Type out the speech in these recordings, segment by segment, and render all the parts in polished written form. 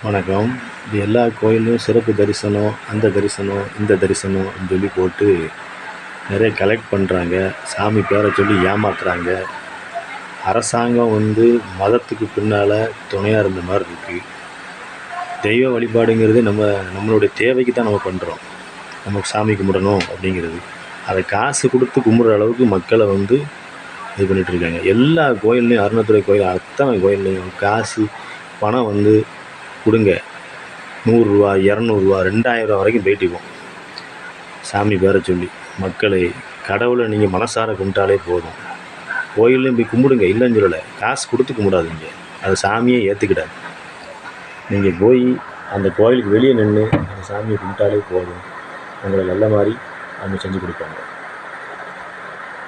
வணக்கம். இது எல்லா கோயில்லையும் சிறப்பு தரிசனம், அந்த தரிசனம், இந்த தரிசனம் அப்படின்னு சொல்லி போட்டு நிறைய கலெக்ட் பண்ணுறாங்க. சாமி பேரை சொல்லி ஏமாத்துறாங்க. அரசாங்கம் மதத்துக்கு பின்னால் துணையாக இருந்த மாதிரி இருக்குது. தெய்வ வழிபாடுங்கிறது நம்மளுடைய தேவைக்கு தான் நம்ம பண்ணுறோம். நமக்கு சாமி கும்பிடணும் அப்படிங்கிறது. அதை காசு கொடுத்து கும்பிட்ற அளவுக்கு மக்களை இது பண்ணிகிட்ருக்காங்க. எல்லா கோயில்லையும், அருணாத்துறை கோயில் அத்தனை கோயில்லையும் காசு பணம் கொடுங்க. ரூ. 100 ரூ. 200 2000 வரைக்கும் போயிட்டுருக்கோம். சாமி பேரை சொல்லி மக்களை, கடவுளை நீங்கள் மனசார கும்பிட்டாலே போதும். கோயிலையும் போய் கும்பிடுங்க, இல்லைன்னு சொல்லலை. காசு கொடுத்து கும்பிடாதீங்க, அது சாமியே ஏற்றுக்கிடாது. நீங்கள் போய் அந்த கோயிலுக்கு வெளியே நின்று அந்த சாமியை கும்பிட்டாலே போதும். உங்களை நல்ல மாதிரி அவங்க செஞ்சு கொடுப்பாங்க.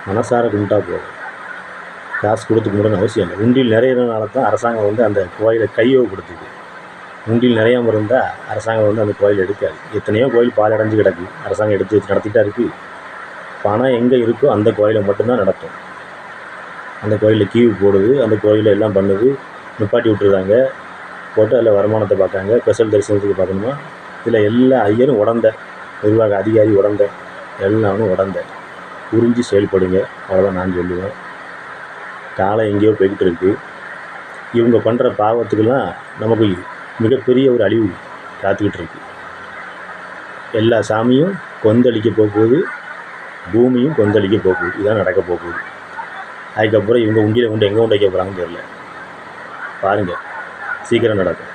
மனசார கும்பிட்டா போதும், காசு கொடுத்து கும்பிடணும்னு அவசியம் இல்லை. உண்டியில் நிறையிறதுனால தான் அரசாங்கம் அந்த கோயிலை கையகப்படுத்துது. உண்டியில் நிறையாமல் இருந்தால் அரசாங்கம் அந்த கோயில் எடுக்காது. எத்தனையோ கோயில் பாலடைஞ்சு கிடக்கு, அரசாங்கம் எடுத்து வச்சு நடத்திட்டா இருக்குது. பணம் எங்கே இருக்கோ அந்த கோயிலை மட்டும்தான் நடத்தும். அந்த கோயிலில் கியூ போடுது, அந்த கோயிலில் எல்லாம் பண்ணுது, நிப்பாட்டி விட்டுருந்தாங்க, போட்டு அதில் வருமானத்தை பார்க்காங்க. ஸ்பெஷல் தரிசனத்துக்கு பார்க்கணுமா, இதில் எல்லா ஐயரும் உடந்த நிர்வாக அதிகாரி உடந்த எல்லாமே உடந்த புரிஞ்சு செயல்படுங்க. அவ்வளோதான் நான் சொல்லுவேன். காலம் எங்கேயோ போய்கிட்டு இருக்குது. இவங்க பண்ணுற பாவத்துக்கெல்லாம் நமக்கு மிகப்பெரிய ஒரு அழிவு காத்துக்கிட்டு இருக்கு. எல்லா சாமியும் கொந்தளிக்க போகுது, பூமியும் கொந்தளிக்க போகுது. இதுதான் நடக்க போகுது. அதுக்கப்புறம் இவங்க உண்டியில் எங்கே கொண்டு வைக்க போகிறாங்கன்னு தெரியல. பாருங்கள், சீக்கிரம் நடக்கும்.